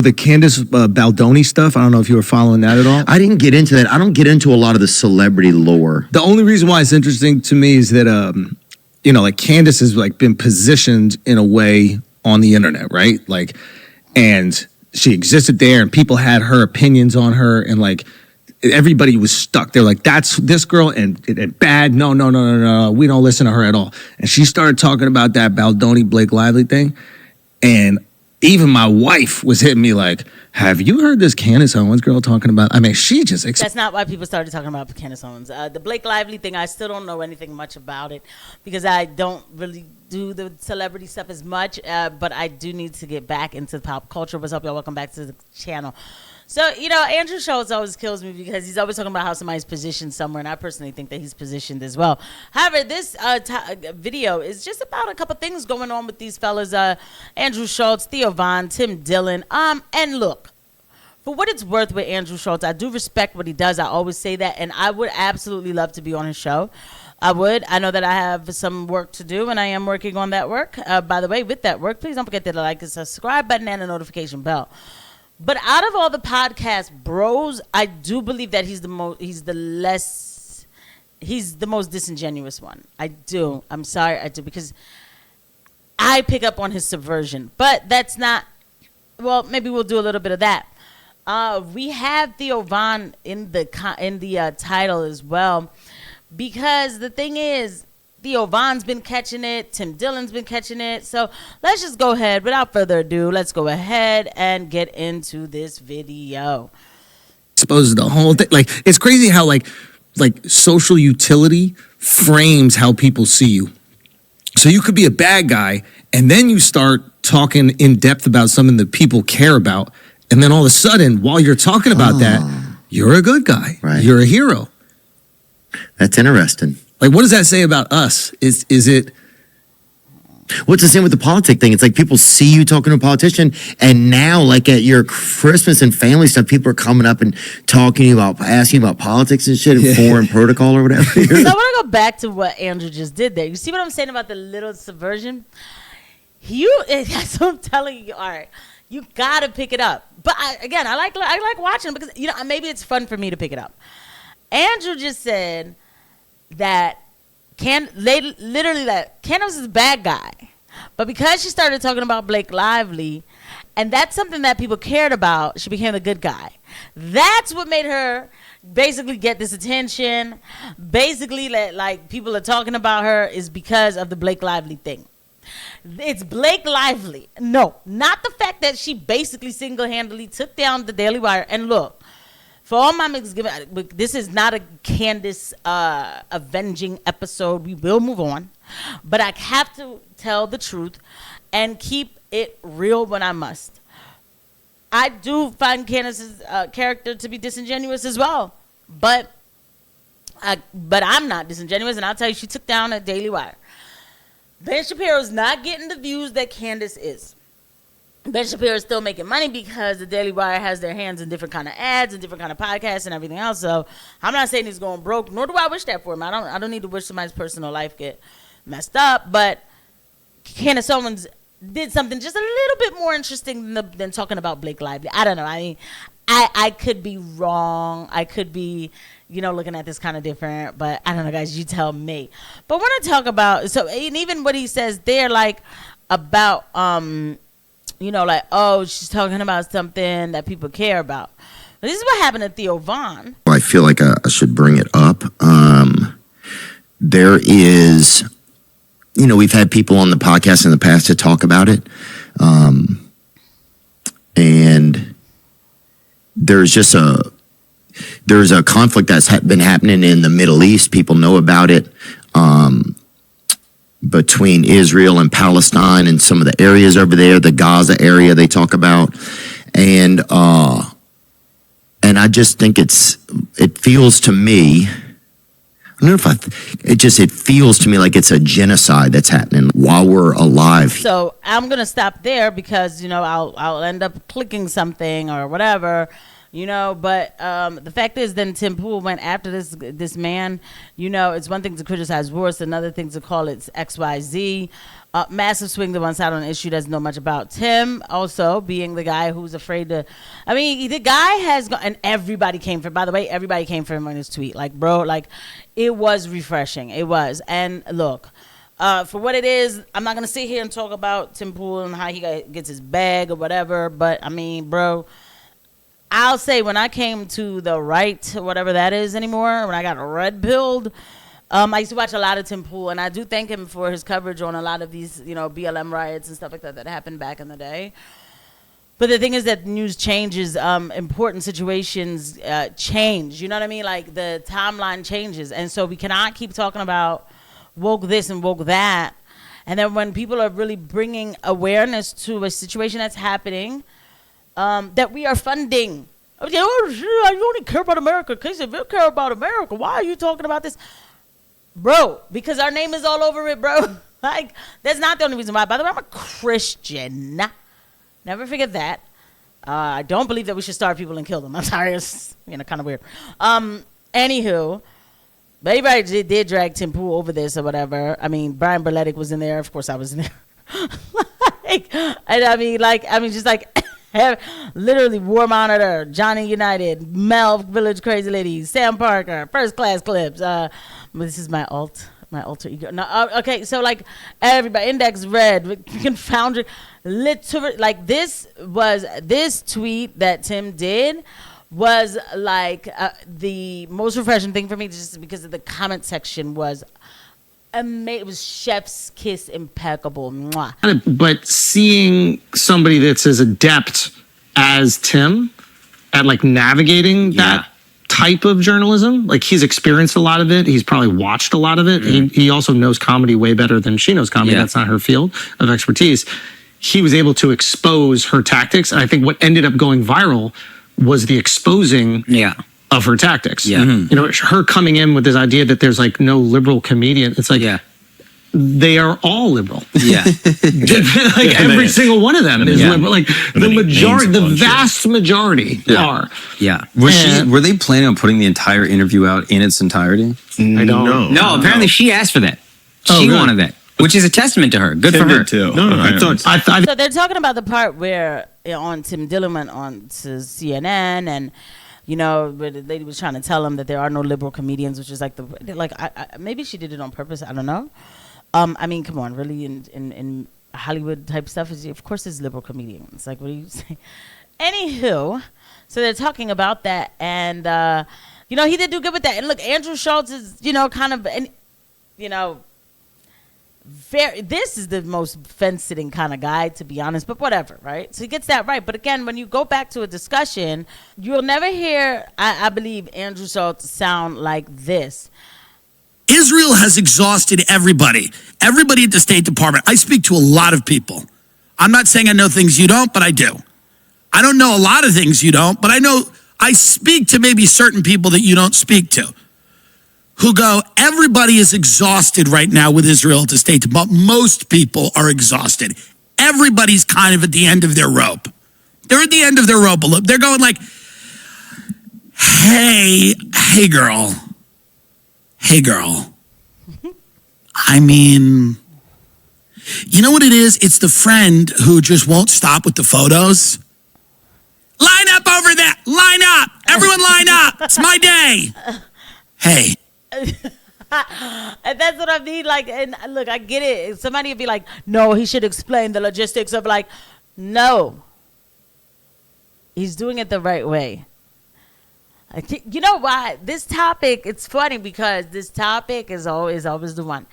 The Candace Baldoni stuff, I don't know if you were following that at all. I didn't get into that. I don't get into a lot of the celebrity lore. The only reason why it's interesting to me is that, like Candace has like been positioned in a way on the internet, right? Like, and she existed there and people had her opinions on her and like everybody was stuck. They're like, that's this girl and bad. No. We don't listen to her at all. And she started talking about that Baldoni Blake Lively thing. And even my wife was hitting me like, have you heard this Candace Owens girl talking about? I mean, she just... That's not why people started talking about Candace Owens. The Blake Lively thing, I still don't know anything much about it because I don't really do the celebrity stuff as much, but I do need to get back into pop culture. What's up, y'all? Welcome back to the channel. So, Andrew Schulz always kills me because he's always talking about how somebody's positioned somewhere, and I personally think that he's positioned as well. However, this video is just about a couple things going on with these fellas, Andrew Schulz, Theo Von, Tim Dillon. And look, for what it's worth with Andrew Schulz, I do respect what he does. I always say that, and I would absolutely love to be on his show. I would. I know that I have some work to do, and I am working on that work. By the way, with that work, please don't forget to like and subscribe button and the notification bell. But out of all the podcast bros, I do believe that he's the most disingenuous one. I do. I'm sorry, I do, because I pick up on his subversion. But that's not, well, maybe we'll do a little bit of that. We have Theo Von in the title as well, because the thing is, Theo Von's been catching it. Tim Dillon's been catching it. So let's just go ahead. Without further ado, let's go ahead and get into this video. Suppose the whole thing, like, it's crazy how like social utility frames how people see you. So you could be a bad guy, and then you start talking in depth about something that people care about, and then all of a sudden, while you're talking about that, you're a good guy. Right. You're a hero. That's interesting. Like, what does that say about us? Is it... Well, it's the same with the politic thing. It's like people see you talking to a politician, and now, like at your Christmas and family stuff, people are coming up and talking to you about, asking you about politics and shit and foreign protocol or whatever. So I want to go back to what Andrew just did there. You see what I'm saying about the little subversion? That's what I'm telling you. All right, you got to pick it up. But I like watching because maybe it's fun for me to pick it up. Andrew just said that Candace is a bad guy, but because she started talking about Blake Lively, and that's something that people cared about, she became the good guy. That's what made her basically get this attention. Basically, like people are talking about her is because of the Blake Lively thing. It's Blake Lively. No, not the fact that she basically single-handedly took down the Daily Wire. And look, for all my mixed, this is not a Candace avenging episode. We will move on. But I have to tell the truth and keep it real when I must. I do find Candace's character to be disingenuous as well. But I'm not disingenuous, and I'll tell you, she took down a Daily Wire. Ben Shapiro's not getting the views that Candace is. Ben Shapiro is still making money because the Daily Wire has their hands in different kind of ads and different kind of podcasts and everything else. So I'm not saying he's going broke, nor do I wish that for him. I don't need to wish somebody's personal life get messed up. But Candace Owens did something just a little bit more interesting than talking about Blake Lively. I don't know. I mean, I could be wrong. I could be, looking at this kind of different. But I don't know, guys. You tell me. But when I talk about, and even what he says there, like about she's talking about something that people care about. This is what happened to Theo Von. I feel like I should bring it up. There is, we've had people on the podcast in the past to talk about it. And there's a conflict that's been happening in the Middle East. People know about it. Between Israel and Palestine and some of the areas over there, the Gaza area they talk about. And I just think it feels to me, I don't know if it feels to me like it's a genocide that's happening while we're alive. So I'm going to stop there because, I'll end up clicking something or whatever. But the fact is, then Tim Pool went after this man. It's one thing to criticize war, it's another thing to call it XYZ. Massive swing to one side on an issue doesn't know much about. Tim also being the guy who's afraid to. I mean, the guy has gone, and everybody came for. By the way, everybody came for him on his tweet. Like, bro, like it was refreshing. It was. And look, for what it is, I'm not gonna sit here and talk about Tim Pool and how he gets his bag or whatever. But I mean, bro, I'll say when I came to the right, whatever that is anymore, when I got red pilled. I used to watch a lot of Tim Pool, and I do thank him for his coverage on a lot of these, BLM riots and stuff like that happened back in the day. But the thing is that news changes, important situations change. You know what I mean? Like the timeline changes, and so we cannot keep talking about woke this and woke that. And then when people are really bringing awareness to a situation that's happening, that we are funding. I only care about America. Case if you care about America, why are you talking about this? Bro, because our name is all over it, bro. Like, that's not the only reason why. By the way, I'm a Christian. Never forget that. I don't believe that we should starve people and kill them. I'm sorry, it's kind of weird. Anywho, but everybody did drag Tim Pool over this or whatever. I mean, Brian Berletic was in there. Of course, I was in there. Literally War Monitor, Johnny United, Mel Village Crazy Ladies, Sam Parker, First Class Clips. This is my alter ego. No, okay, so like everybody, Index Red, Confounded, literally, like this tweet that Tim did was like the most refreshing thing for me, just because of the comment section was amazing. It was chef's kiss, impeccable. Mwah. But seeing somebody that's as adept as Tim at like navigating that type of journalism, like he's experienced a lot of it. He's probably watched a lot of it. He also knows comedy way better than she knows comedy. That's not her field of expertise. He was able to expose her tactics. And I think what ended up going viral was the exposing of her tactics. Her coming in with this idea that there's like no liberal comedian. It's like, they are all liberal. Like every single one of them is liberal. Like the majority, the vast majority are. Were they planning on putting the entire interview out in its entirety? I don't know. No, apparently she asked for that. She wanted that, which is a testament to her. Good for her. Too. So they're talking about the part where on Tim Dillon went on to CNN and. Where the lady was trying to tell him that there are no liberal comedians, which is like maybe she did it on purpose. I don't know. I mean, come on, really, in Hollywood type stuff, of course there's liberal comedians. Like, what do you say? Anywho, so they're talking about that, and he did do good with that. And look, Andrew Schulz is, kind of, this is the most fence-sitting kind of guy, to be honest, but whatever, right? So he gets that right. But again, when you go back to a discussion, you'll never hear, I believe, Andrew Schulz sound like this. Israel has exhausted everybody at the State Department. I speak to a lot of people. I'm not saying I know things you don't, but I do. I don't know a lot of things you don't, but I speak to maybe certain people that you don't speak to, who go, everybody is exhausted right now with Israel at the State Department. Most people are exhausted. Everybody's kind of at the end of their rope. They're at the end of their rope. They're going like, hey girl. I mean, you know what it is? It's the friend who just won't stop with the photos. Line up over there. Line up. Everyone line up. It's my day. Hey. And that's what I mean. Like, and look, I get it. Somebody would be like, no, he should explain the logistics of like, no. He's doing it the right way. You know why? This topic, it's funny because this topic is always the one.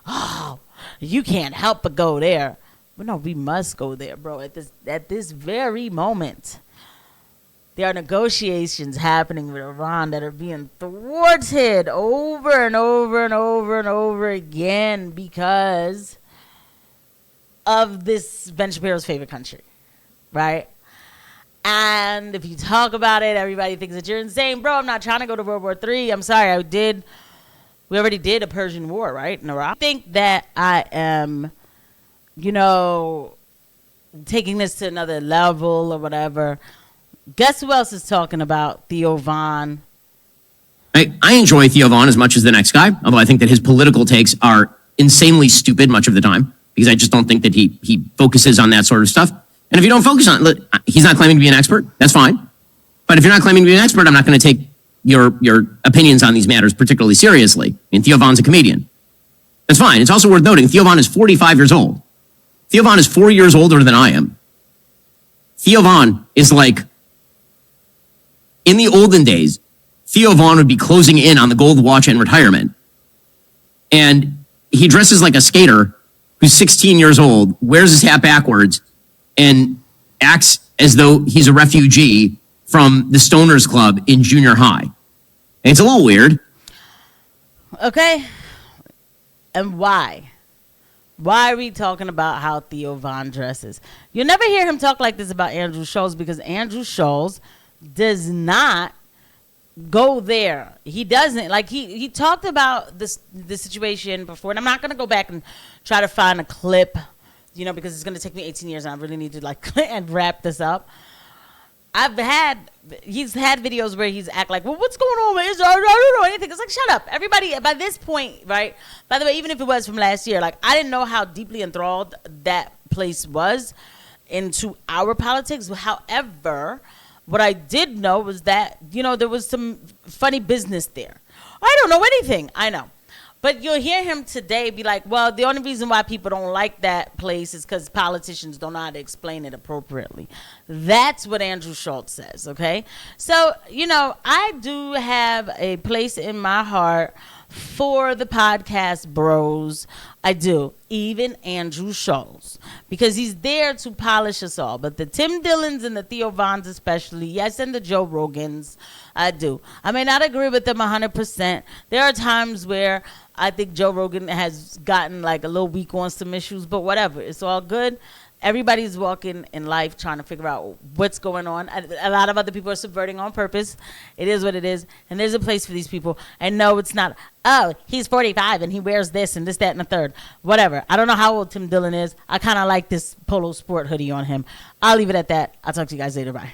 Oh, you can't help but go there. But no, we must go there, bro. At this very moment, there are negotiations happening with Iran that are being thwarted over and over and over and over again because of this Ben Shapiro's favorite country, right? And if you talk about it, everybody thinks that you're insane. Bro, I'm not trying to go to World War III. I'm sorry, we already did a Persian War, right, in Iraq. I think that I am, taking this to another level or whatever. Guess who else is talking about Theo Von? I enjoy Theo Von as much as the next guy, although I think that his political takes are insanely stupid much of the time. because I just don't think that he focuses on that sort of stuff. And if you don't focus on it, he's not claiming to be an expert. That's fine. But if you're not claiming to be an expert, I'm not going to take your opinions on these matters particularly seriously. I mean, Theo Von's a comedian. That's fine. It's also worth noting Theo Von is 45 years old. Theo Von is 4 years older than I am. Theo Von is like, in the olden days, Theo Von would be closing in on the gold watch and retirement. And he dresses like a skater who's 16 years old, wears his hat backwards, and acts as though he's a refugee from the Stoners Club in junior high. And it's a little weird. Okay. And why? Why are we talking about how Theo Von dresses? You'll never hear him talk like this about Andrew Schulz, because Andrew Schulz does not go there. He doesn't. Like, he talked about the situation before, and I'm not going to go back and try to find a clip, because it's going to take me 18 years, and I really need to, and wrap this up. He's had videos where he's act like, well, what's going on with Israel? I don't know anything. It's like, shut up. Everybody, by this point, right? By the way, even if it was from last year, I didn't know how deeply enthralled that place was into our politics. However, what I did know was that, there was some funny business there. I don't know anything. I know. But you'll hear him today be like, well, the only reason why people don't like that place is because politicians don't know how to explain it appropriately. That's what Andrew Schulz says, okay? So, I do have a place in my heart for the podcast bros. I do. Even Andrew Schulz. Because he's there to polish us all. But the Tim Dillons and the Theo Vons especially, yes, and the Joe Rogans, I do. I may not agree with them 100%. There are times where I think Joe Rogan has gotten a little weak on some issues, but whatever. It's all good. Everybody's walking in life trying to figure out what's going on. A lot of other people are subverting on purpose. It is what it is. And there's a place for these people. And no, it's not, oh, he's 45 and he wears this and this, that, and the third. Whatever. I don't know how old Tim Dillon is. I kind of like this polo sport hoodie on him. I'll leave it at that. I'll talk to you guys later. Bye.